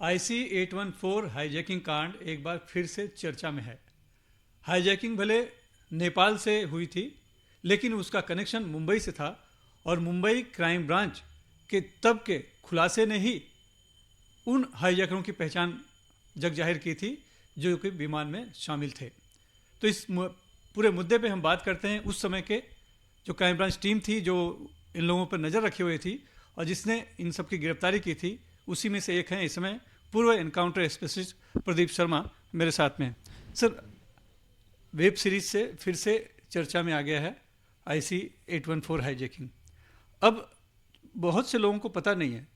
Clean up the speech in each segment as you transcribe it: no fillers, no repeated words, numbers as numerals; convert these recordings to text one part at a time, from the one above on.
IC-814 hijacking कांड एक बार फिर से चर्चा में है। हाईजैकिंग भले नेपाल से हुई थी, लेकिन उसका कनेक्शन मुंबई से था और मुंबई क्राइम ब्रांच के तब के खुलासे ने ही उन हाईजैकरों की पहचान जग जाहिर की थी जो कि विमान में शामिल थे। तो इस पूरे मुद्दे पे हम बात करते हैं उस समय के जो क्राइम ब्रांच टीम थी, जो इन लोगों पर नज़र रखे हुए थी और जिसने इन सब की गिरफ्तारी की थी। उसी में से एक हैं इस समय पूर्व एनकाउंटर स्पेशलिस्ट प्रदीप शर्मा मेरे साथ में। सर, वेब सीरीज से फिर से चर्चा में आ गया है IC-814 हाईजैकिंग। अब बहुत से लोगों को पता नहीं है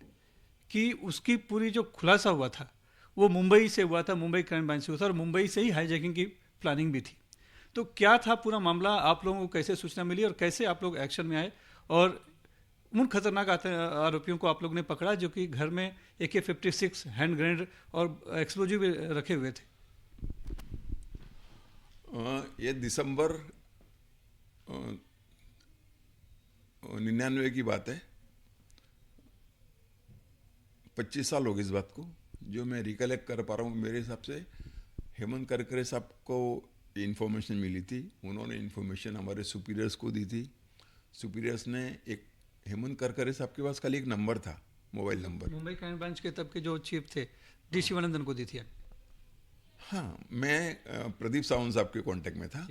कि उसकी पूरी जो खुलासा हुआ था वो मुंबई से हुआ था, मुंबई क्राइम ब्रांच से हुआ था और मुंबई से ही हाईजैकिंग की प्लानिंग भी थी। तो क्या था पूरा मामला, आप लोगों को कैसे सूचना मिली और कैसे आप लोग एक्शन में आए और उन खतरनाक आरोपियों को आप लोग ने पकड़ा जो कि घर में AK-56 हैंड ग्रेनेड और एक्सप्लोजिव रखे हुए थे? ये दिसंबर 99 की बात है। 25 साल हो गए इस बात को। जो मैं रिकलेक्ट कर पा रहा हूँ, मेरे हिसाब से हेमंत करकरे साहब को इन्फॉर्मेशन मिली थी। उन्होंने इन्फॉर्मेशन हमारे सुपीरियर्स को दी थी। सुपीरियर्स ने एक हेमंत करकरे साहब के पास खाली एक नंबर था, mobile number. Mumbai crime branch के तब के जो चीफ थे डी शिवानंदन को दी थी। हाँ, मैं प्रदीप सावंत साहब के कांटेक्ट में था।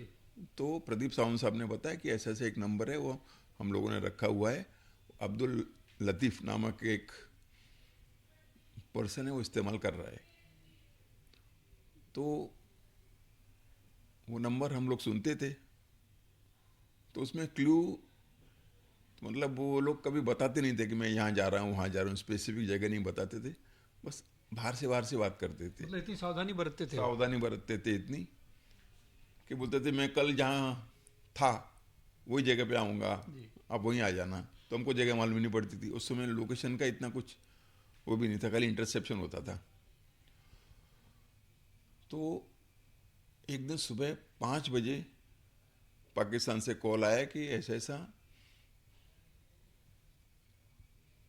तो प्रदीप सावंत साहब ने बताया कि ऐसा ऐसा एक नंबर है, वो हम लोगों ने रखा हुआ है। अब्दुल लतीफ़ नामक एक पर्सन है, वो इस्तेमाल कर रहा है। तो वो नंबर हम लोग सुनते थे। तो उसमें क्लू, मतलब वो लोग कभी बताते नहीं थे कि मैं यहाँ जा रहा हूँ, वहाँ जा रहा हूँ, स्पेसिफिक जगह नहीं बताते थे। बस बाहर से बात करते थे। मतलब इतनी सावधानी बरतते थे? सावधानी बरतते थे इतनी कि बोलते थे मैं कल जहाँ था वही जगह पे आऊँगा, आप वहीं आ जाना। तो हमको जगह मालूम नहीं पड़ती थी उस समय। लोकेशन का इतना कुछ वो भी नहीं था, खाली इंटरसेप्शन होता था। तो एक दिन सुबह 5 बजे पाकिस्तान से कॉल आया कि ऐसा ऐसा।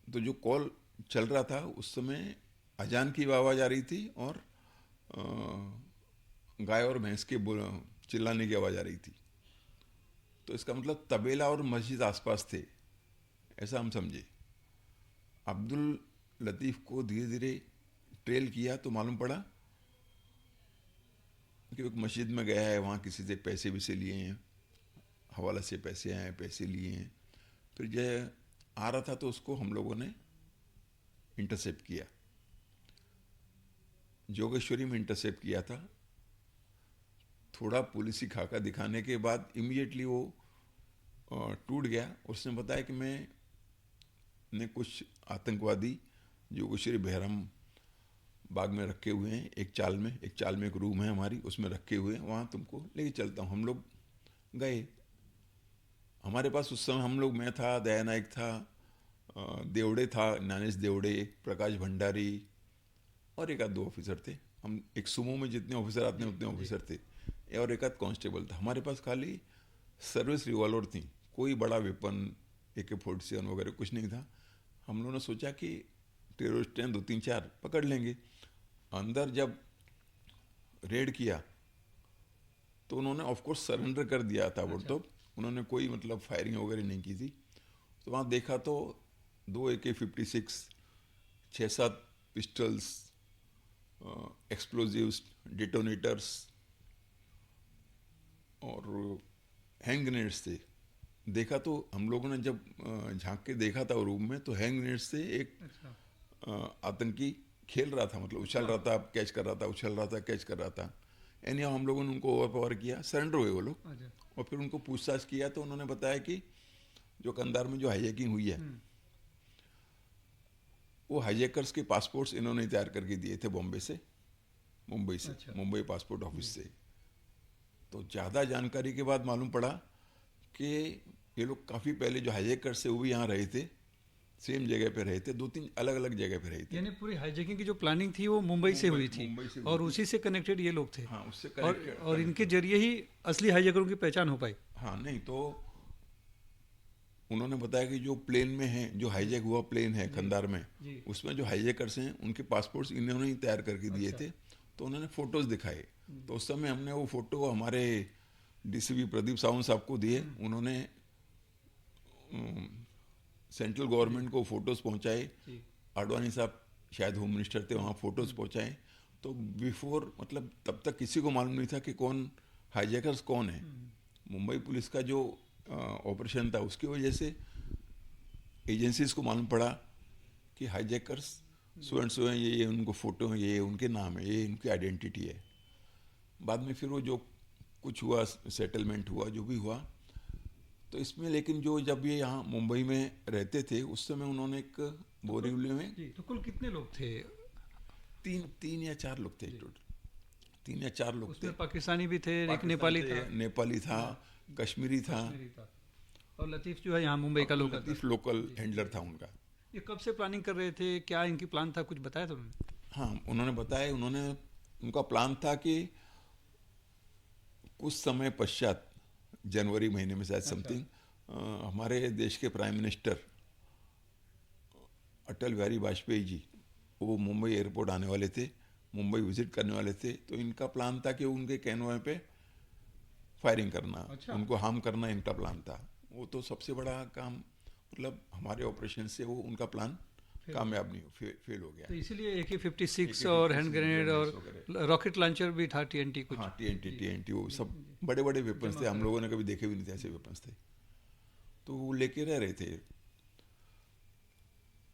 तो जो कॉल चल रहा था उस समय अजान की आवाज़ आ रही थी और गाय और भैंस के चिल्लाने की आवाज़ आ रही थी। तो इसका मतलब तबेला और मस्जिद आसपास थे, ऐसा हम समझे। अब्दुल लतीफ़ को धीरे धीरे ट्रेल किया तो मालूम पड़ा कि एक मस्जिद में गया है, वहाँ किसी से पैसे वैसे लिए हैं, हवाला से पैसे आए, पैसे लिए हैं। फिर जब आ रहा था तो उसको हम लोगों ने इंटरसेप्ट किया, जोगेश्वरी में इंटरसेप्ट किया था। थोड़ा पुलिसी खाका दिखाने के बाद इमीडिएटली वो टूट गया। उसने बताया कि मैं कुछ आतंकवादी जोगेश्वरी बहरम बाग में रखे हुए हैं, एक चाल में एक रूम है हमारी, उसमें रखे हुए हैं, वहाँ तुमको लेके चलता हूँ। हम लोग गए। हमारे पास उस समय हम लोग, मैं था, दया नायक था, देवड़े था, ज्ञानेश देवड़े, प्रकाश भंडारी और एक आध दो ऑफिसर थे। हम एक सुमो में जितने ऑफिसर आते हैं उतने ऑफिसर थे, और एक आध कांस्टेबल था। हमारे पास खाली सर्विस रिवॉल्वर थी, कोई बड़ा वेपन AK-47 वगैरह कुछ नहीं था। हम लोगों ने सोचा कि टेररिस्ट हैं, 2-3-4 पकड़ लेंगे। अंदर जब रेड किया तो उन्होंने ऑफकोर्स सरेंडर कर दिया था। वो तो उन्होंने कोई मतलब फायरिंग वगैरह नहीं की थी। तो वहाँ देखा तो 2 AK-56, 6-7 पिस्टल्स, एक्सप्लोजिव्स, डिटोनेटर्स और हैंड ग्रेनेड्स थे। देखा तो हम लोगों ने जब झांक के देखा था रूम में, तो हैंड ग्रेनेड्स से एक आतंकी खेल रहा था, मतलब उछल रहा था, कैच कर रहा था, उछल रहा था, कैच कर रहा था। एनी हम लोगों ने उनको ओवर पावर किया, सरेंडर हुए वो लोग। और फिर उनको पूछताछ किया तो उन्होंने बताया कि जो कंधार में जो हाईजैकिंग हुई है, वो हाईजैकर्स के पासपोर्ट्स इन्होंने तैयार करके दिए थे बॉम्बे से, मुंबई से, मुंबई पासपोर्ट ऑफिस से। तो ज़्यादा जानकारी के बाद मालूम पड़ा कि ये लोग काफ़ी पहले जो हाईजैकर्स से वो भी यहाँ रहे थे, सेम जगह पे रहे थे, 2-3 अलग अलग जगह पे रहे थे। यानी पूरी हाईजैकिंग की जो प्लानिंग थी वो मुंबई से हुई थी और उसी से कनेक्टेड ये लोग थे। हाँ, उससे कनेक्टेड और इनके जरिए ही असली हाईजैकरों की पहचान हो पाई। हाँ, नहीं तो उन्होंने बताया कि जो प्लेन में है, जो हाईजैक हुआ प्लेन है खंडार में, जी। उसमें जो हाईजैकर्स हैं उनके पासपोर्ट्स इन्होंने ही तैयार करके दिए थे। तो उन्होंने फोटोज़ दिखाए। तो उस समय हमने वो फोटो हमारे डीसीपी प्रदीप सावंत साहब को दिए। उन्होंने सेंट्रल गवर्नमेंट को फोटोज़ पहुंचाए। जी। आडवाणी साहब शायद होम मिनिस्टर थे, वहाँ फोटोज़ पहुंचाए। तो बिफोर, मतलब तब तक किसी को मालूम नहीं था कि कौन हाईजैकर्स कौन है। मुंबई पुलिस का जो ऑपरेशन था उसकी वजह से एजेंसीज को मालूम पड़ा कि हाईजैकर्स सो एंड सो हैं, ये उनको फ़ोटो हैं, ये उनके नाम है, ये उनकी आइडेंटिटी है। बाद में फिर वो जो कुछ हुआ, सेटलमेंट हुआ, जो भी हुआ, तो इसमें लेकिन जो जब ये यहाँ मुंबई में रहते थे उस समय उन्होंने एक बोरीवली में जी, तो कुल कितने लोग थे? तीन या चार लोग थे टोटल। 3 या 4 लोग थे। उसमें पाकिस्तानी भी थे, एक पाकिस्तान नेपाली थे, था, नेपाली था, कश्मीरी था, कश्मीरी था, और लतीफ़ जो है यहाँ मुंबई का लोकल था। लतीफ़ लोकल हैंडलर था उनका। ये कब से प्लानिंग कर रहे थे, क्या इनकी प्लान था, कुछ बताया था उन्होंने? हाँ, उन्होंने बताया, उनका प्लान था कि कुछ समय पश्चात, जनवरी महीने में शायद समथिंग, हमारे देश के प्राइम मिनिस्टर अटल बिहारी वाजपेयी जी वो मुंबई एयरपोर्ट आने वाले थे, मुंबई विजिट करने वाले थे। तो इनका प्लान था कि उनके कैनवाय पे फायरिंग करना, उनको हार्म करना इनका प्लान था। वो तो सबसे बड़ा काम, मतलब हमारे ऑपरेशन से वो उनका प्लान कामयाब नहीं हो, फेल हो गया। तो इसीलिए AK-56 और हैंड ग्रेनेड और रॉकेट लॉन्चर भी था, TNT कुछ। हाँ, TNT वो सब बड़े बड़े वेपन्स थे, हम लोगों ने कभी देखे भी नहीं थे ऐसे वेपन्स थे। तो वो लेके रह रहे थे।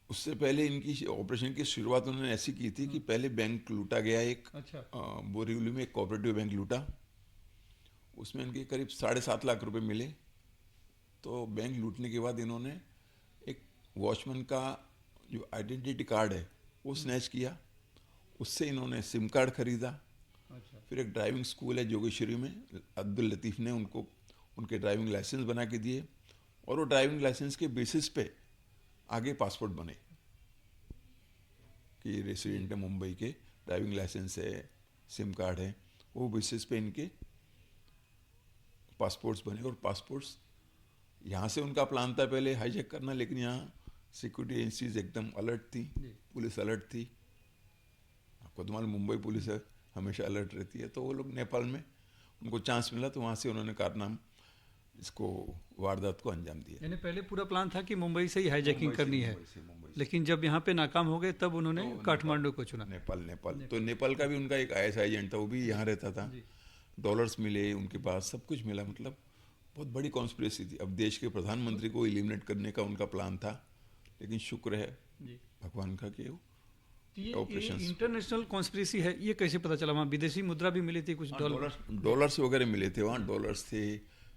उससे पहले इनकी ऑपरेशन की शुरुआत उन्होंने ऐसी की थी कि पहले बैंक लूटा गया एक, बोरीवली में एक कोऑपरेटिव बैंक लूटा। उसमें इनके करीब 7.5 लाख रुपए मिले। तो बैंक लूटने के बाद इन्होंने एक वॉचमैन का जो आइडेंटिटी कार्ड है वो स्नैच किया। उससे इन्होंने सिम कार्ड खरीदा। फिर एक ड्राइविंग स्कूल है जोगेश्वरी में, अब्दुल लतीफ़ ने उनको उनके ड्राइविंग लाइसेंस बना के दिए, और वो ड्राइविंग लाइसेंस के बेसिस पे आगे पासपोर्ट बने कि रेसिडेंट है मुंबई के, ड्राइविंग लाइसेंस है, सिम कार्ड है, वो बेसिस पे इनके पासपोर्ट्स बने। और पासपोर्ट्स यहाँ से उनका प्लान था पहले हाईजैक करना, लेकिन यहाँ सिक्योरिटी एजेंसीज एकदम अलर्ट थी, पुलिस अलर्ट थी। आपको तो मालूम मुंबई पुलिस है, हमेशा अलर्ट रहती है। तो वो लोग नेपाल में उनको चांस मिला, तो वहाँ से उन्होंने कारनाम इसको वारदात को अंजाम दिया। यानी पहले पूरा प्लान था कि मुंबई से ही हाईजैकिंग करनी है, मुंबई लेकिन जब यहाँ पे नाकाम हो गए तब उन्होंने काठमांडू को चुना। नेपाल तो नेपाल का भी उनका एक ISI एजेंट था, वो भी यहाँ रहता था। डॉलर्स मिले उनके पास, सब कुछ मिला, मतलब बहुत बड़ी कॉन्स्पिरेसी थी। अब देश के प्रधानमंत्री को एलिमिनेट करने का उनका प्लान था, लेकिन शुक्र है भगवान का कि ये इंटरनेशनल कॉन्स्पिरेसी है, ये कैसे पता चला? वहाँ विदेशी मुद्रा भी मिली थी, कुछ डॉलर्स वगैरह मिले थे वहाँ। डॉलर्स थे,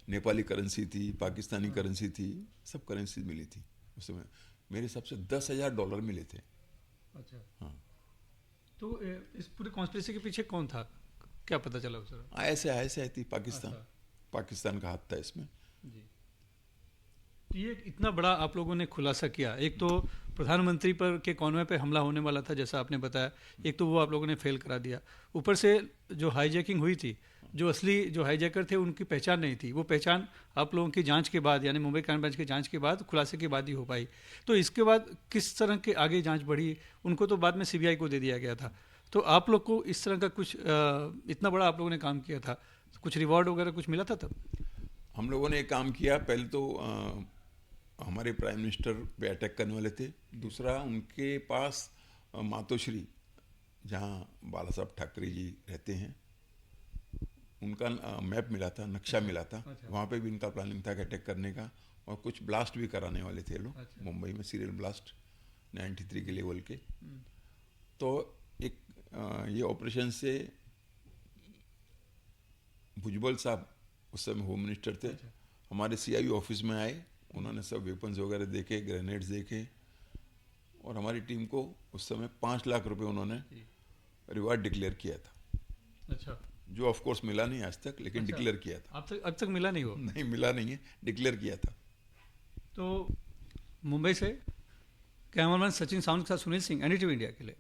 नेपाली करेंसी थी, पाकिस्तानी करेंसी थी, सब करेंसी मिली थी उस समय। मेरे हिसाब से $10,000 मिले थे। अच्छा, हाँ। तो इस पूरे कॉन्स्पिरेसी के पीछे कौन था, क्या पता चला उस समय? ऐसे थी पाकिस्तान का हाथ था इसमें। जी। ये इतना बड़ा आप लोगों ने खुलासा किया, एक तो प्रधानमंत्री पर के कॉन्वॉय पे हमला होने वाला था जैसा आपने बताया, एक तो वो आप लोगों ने फेल करा दिया, ऊपर से जो हाईजैकिंग हुई थी, जो असली जो हाईजैकर थे उनकी पहचान नहीं थी, वो पहचान आप लोगों की जांच के बाद, यानी मुंबई क्राइम ब्रांच की जांच के बाद, खुलासे के बाद ही हो पाई। तो इसके बाद किस तरह के आगे जांच बढ़ी? उनको तो बाद में CBI को दे दिया गया था, तो आप लोग को इस तरह का कुछ इतना बड़ा आप लोगों ने काम किया था, कुछ रिवॉर्ड वगैरह कुछ मिला था तब? हम लोगों ने एक काम किया, पहले तो हमारे प्राइम मिनिस्टर पे अटैक करने वाले थे। दूसरा, उनके पास मातोश्री, जहाँ बाला साहब ठाकरे जी रहते हैं, उनका मैप मिला था, नक्शा मिला था। वहाँ पे भी इनका प्लानिंग था कि अटैक करने का, और कुछ ब्लास्ट भी कराने वाले थे लोग मुंबई में, सीरियल ब्लास्ट 93 के लेवल के। तो एक ये ऑपरेशन से भुजबल साहब उस समय होम मिनिस्टर थे, हमारे CIB ऑफिस में आए। उन्होंने सब वेपन्स वगैरह देखे, ग्रेनेड्स देखे, और हमारी टीम को उस समय 5 लाख रुपए उन्होंने रिवार्ड डिक्लेयर किया था। अच्छा, जो ऑफ कोर्स मिला नहीं आज तक, लेकिन डिक्लेयर किया था। अब तक मिला नहीं हो? नहीं, मिला नहीं है, डिक्लेयर किया था। तो मुंबई से कैमरामैन सचिन सावंत के साथ सुनील सिंह, NDTV इंडिया के लिए।